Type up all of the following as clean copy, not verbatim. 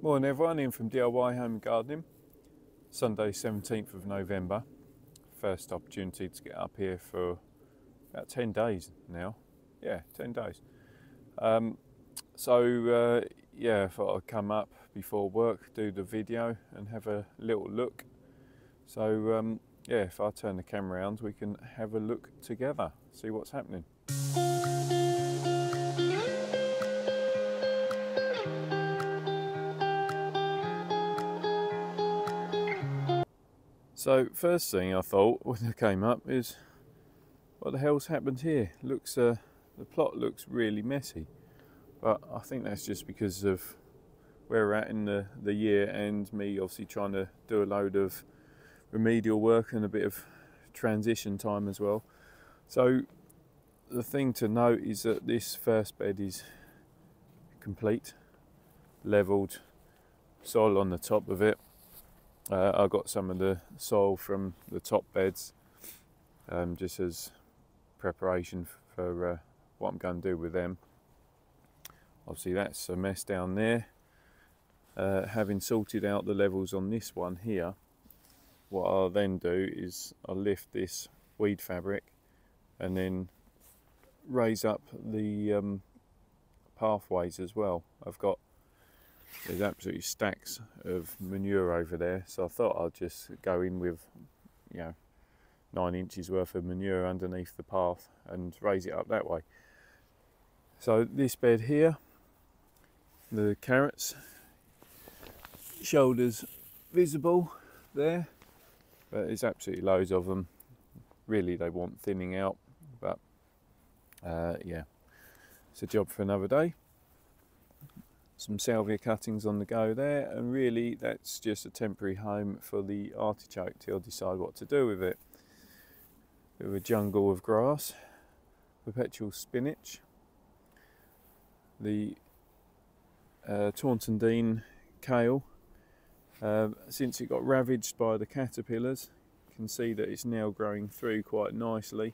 Morning everyone, in from DIY Home and Gardening. Sunday 17th of November. First opportunity to get up here for about 10 days now. Yeah, 10 days. Yeah, I thought I'd come up before work, do the video and have a little look. So yeah, if I turn the camera around we can have a look together, see what's happening. So first thing I thought when I came up is, what the hell's happened here? The plot looks really messy, but I think that's just because of where we're at in the year and me obviously trying to do a load of remedial work and a bit of transition time as well. So the thing to note is that this first bed is complete, levelled, soil on the top of it. I got some of the soil from the top beds just as preparation for what I'm going to do with them. Obviously that's a mess down there. Having sorted out the levels on this one here, what I'll then do is I'll lift this weed fabric and then raise up the pathways as well. There's absolutely stacks of manure over there, so I thought I'd just go in with 9 inches worth of manure underneath the path and raise it up that way. So this bed here, the carrots, shoulders visible there, but there's absolutely loads of them. Really they want thinning out, but yeah, it's a job for another day. Some salvia cuttings on the go there, and really that's just a temporary home for the artichoke till I decide what to do with it. Bit of a jungle of grass, perpetual spinach, the Taunton Dean kale. Since it got ravaged by the caterpillars, you can see that it's now growing through quite nicely,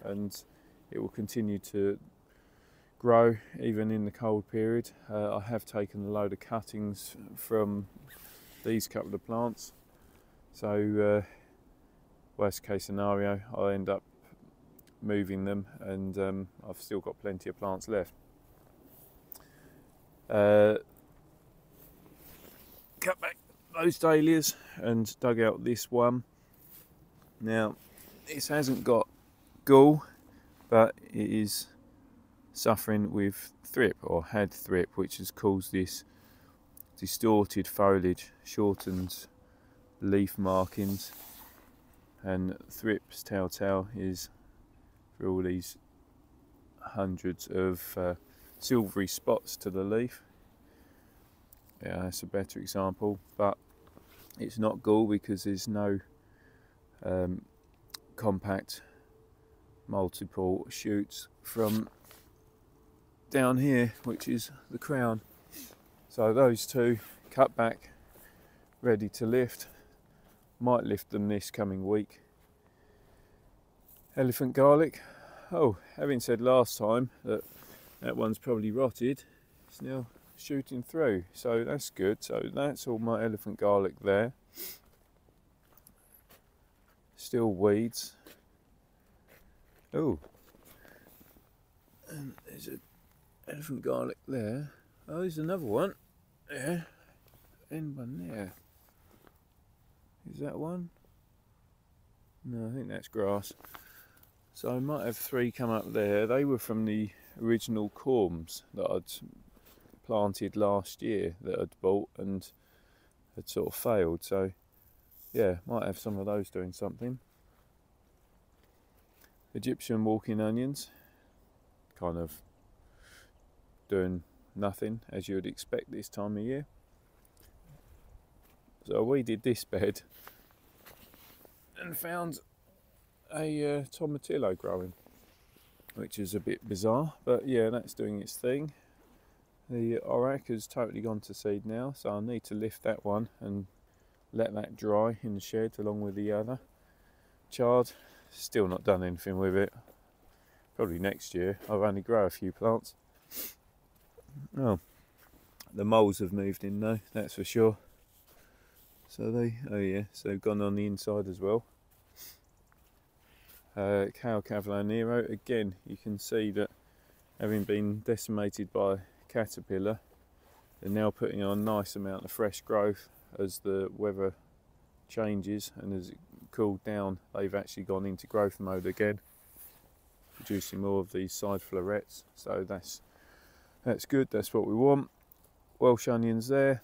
and it will continue to grow even in the cold period. I have taken a load of cuttings from these couple of plants, so worst case scenario I'll end up moving them, and I've still got plenty of plants left. Cut back those dahlias and dug out this one. Now this hasn't got gall, but it is suffering with thrip, or had thrip, which has caused this distorted foliage, shortened leaf markings, and thrip's telltale is for all these hundreds of silvery spots to the leaf. Yeah, that's a better example, but it's not gall because there's no compact multiple shoots from down here, which is the crown. So those two cut back, ready to lift. Might lift them this coming week. Elephant garlic. Oh, having said last time that one's probably rotted, it's now shooting through, so that's good. So that's all my elephant garlic there. Still weeds. Oh, and there's a elephant garlic there. Oh, there's another one there, and one there. Is that one? No, I think that's grass. So I might have 3 come up there. They were from the original corms that I'd planted last year, that I'd bought and had sort of failed. So yeah, might have some of those doing something. Egyptian walking onions, kind of doing nothing as you would expect this time of year. So I weeded this bed and found a tomatillo growing, which is a bit bizarre, but yeah, that's doing its thing. The orac has totally gone to seed now, so I need to lift that one and let that dry in the shed along with the other. Chard, still not done anything with it. Probably next year. I'll only grow a few plants. Oh, The moles have moved in though, that's for sure. So oh yeah, so they've gone on the inside as well. Cow Cavolo Nero, again you can see that having been decimated by caterpillar, they're now putting on a nice amount of fresh growth as the weather changes, and as it cooled down they've actually gone into growth mode again, producing more of these side florets. So that's good, that's what we want. Welsh onions there.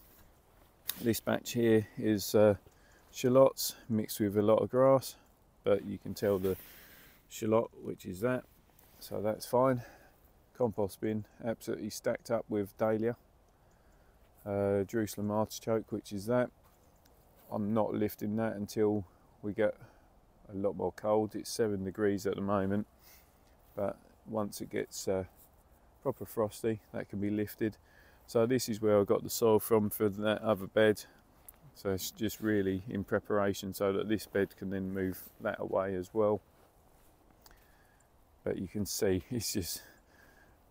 This batch here is shallots mixed with a lot of grass, but you can tell the shallot which is that, so that's fine. Compost bin absolutely stacked up with dahlia. Jerusalem artichoke, which is that. I'm not lifting that until we get a lot more cold. It's 7 degrees at the moment, but once it gets proper frosty, that can be lifted. So this is where I got the soil from for that other bed. So it's just really in preparation so that this bed can then move that away as well. But you can see it's just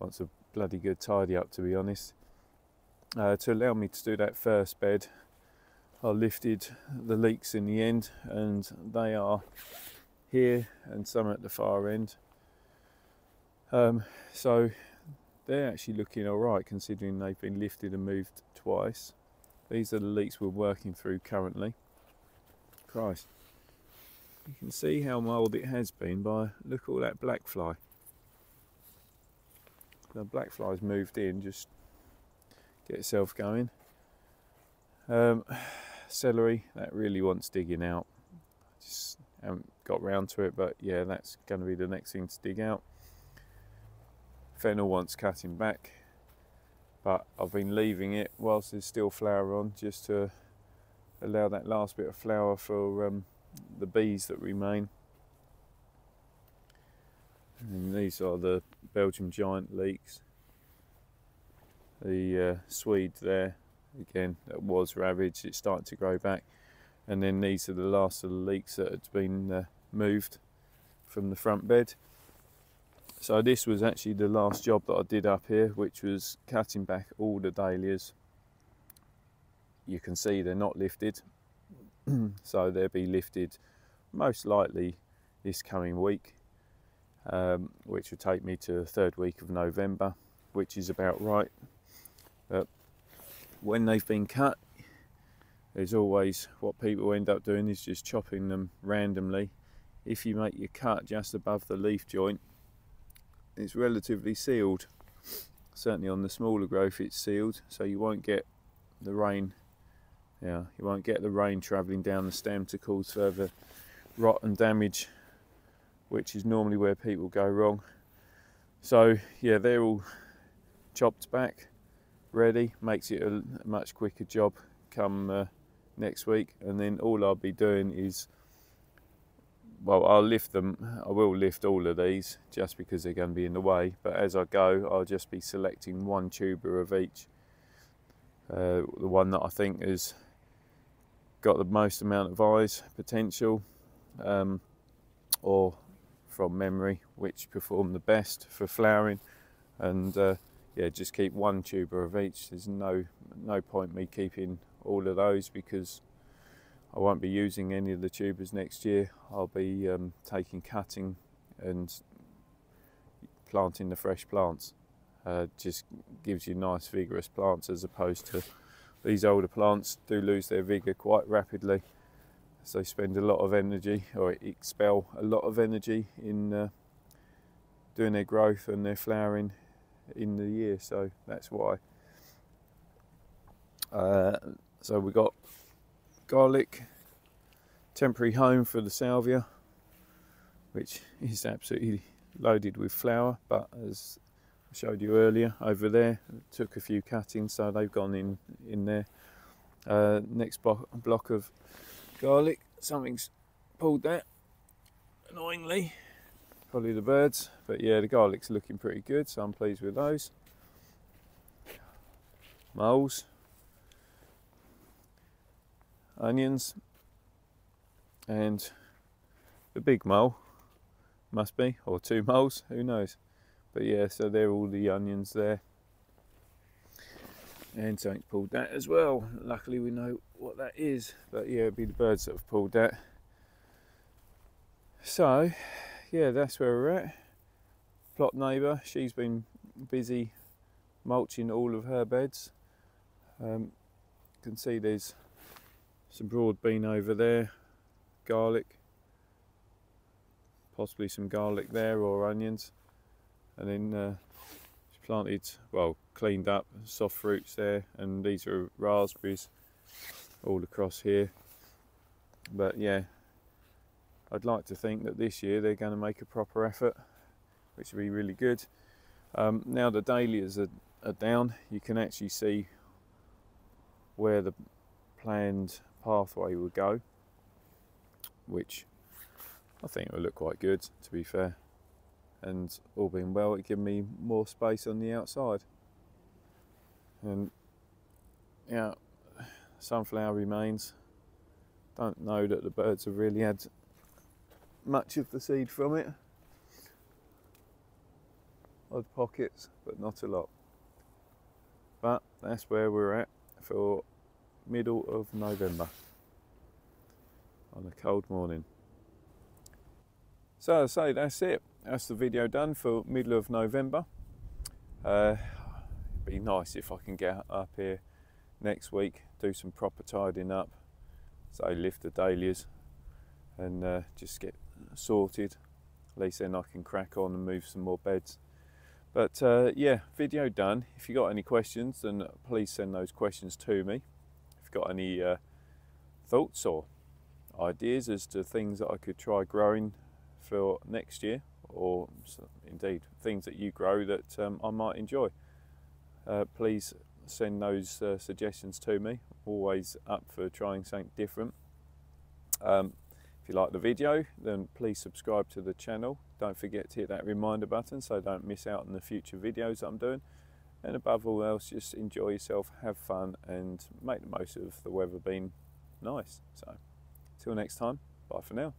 wants a bloody good tidy up, to be honest. To allow me to do that first bed, I lifted the leeks in the end, and they are here and some at the far end. So they're actually looking alright considering they've been lifted and moved twice. These are the leeks we're working through currently. Christ, you can see how mild it has been by, look at all that black fly. The black fly's moved in, just get itself going. Celery, that really wants digging out. Just haven't got round to it, but yeah, that's going to be the next thing to dig out. Fennel wants cutting back, but I've been leaving it whilst there's still flower on, just to allow that last bit of flower for the bees that remain. And these are the Belgian giant leeks. The Swede there, again, that was ravaged, it's starting to grow back. And then these are the last of the leeks that had been moved from the front bed. So this was actually the last job that I did up here, which was cutting back all the dahlias. You can see they're not lifted, so they'll be lifted most likely this coming week, which will take me to the 3rd week of November, which is about right. But when they've been cut, there's always, what people end up doing is just chopping them randomly. If you make your cut just above the leaf joint, it's relatively sealed. Certainly on the smaller growth it's sealed, so you won't get the rain. Yeah, you won't get the rain travelling down the stem to cause further rot and damage, which is normally where people go wrong. So yeah, they're all chopped back, ready. Makes it a much quicker job come next week. And then all I'll be doing is, well, I'll lift them. I will lift all of these just because they're going to be in the way, but as I go I'll just be selecting one tuber of each. The one that I think has got the most amount of eyes potential, or from memory, which perform the best for flowering, and yeah, just keep one tuber of each. There's no point me keeping all of those because I won't be using any of the tubers next year. I'll be cutting and planting the fresh plants. Just gives you nice vigorous plants, as opposed to these older plants do lose their vigour quite rapidly, so they spend a lot of energy, or expel a lot of energy in doing their growth and their flowering in the year. So that's why. So we got garlic, temporary home for the salvia, which is absolutely loaded with flower, but as I showed you earlier, over there took a few cuttings, so they've gone in there. Next block of garlic, something's pulled that, annoyingly, probably the birds, but yeah, the garlic's looking pretty good, so I'm pleased with those. Moles, onions, and the big mole must be, or 2 moles, who knows. But yeah, so they're all the onions there. And something's pulled that as well. Luckily we know what that is, but yeah, it'd be the birds that have pulled that. So yeah, that's where we're at. Plot neighbour, she's been busy mulching all of her beds. You can see there's some broad bean over there, garlic, possibly some garlic there, or onions, and then she's planted, well, cleaned up soft fruits there, and these are raspberries all across here. But yeah, I'd like to think that this year they're going to make a proper effort, which would be really good. Now the dahlias are down, you can actually see where the planned pathway would go, which I think will look quite good, to be fair. And all being well, it gives me more space on the outside. And yeah, sunflower remains. Don't know that the birds have really had much of the seed from it. Odd pockets, but not a lot. But that's where we're at for middle of November on a cold morning. So I say that's it. That's the video done for middle of November. It'd be nice if I can get up here next week, do some proper tidying up, so lift the dahlias and just get sorted. At least then I can crack on and move some more beds. But yeah, video done. If you got any questions, then please send those questions to me. If you've got any thoughts or ideas as to things that I could try growing for next year, or indeed things that you grow that I might enjoy, please send those suggestions to me. Always up for trying something different. If you like the video, then please subscribe to the channel. Don't forget to hit that reminder button so don't miss out on the future videos that I'm doing. And above all else, just enjoy yourself, have fun, and make the most of the weather being nice. So, till next time, bye for now.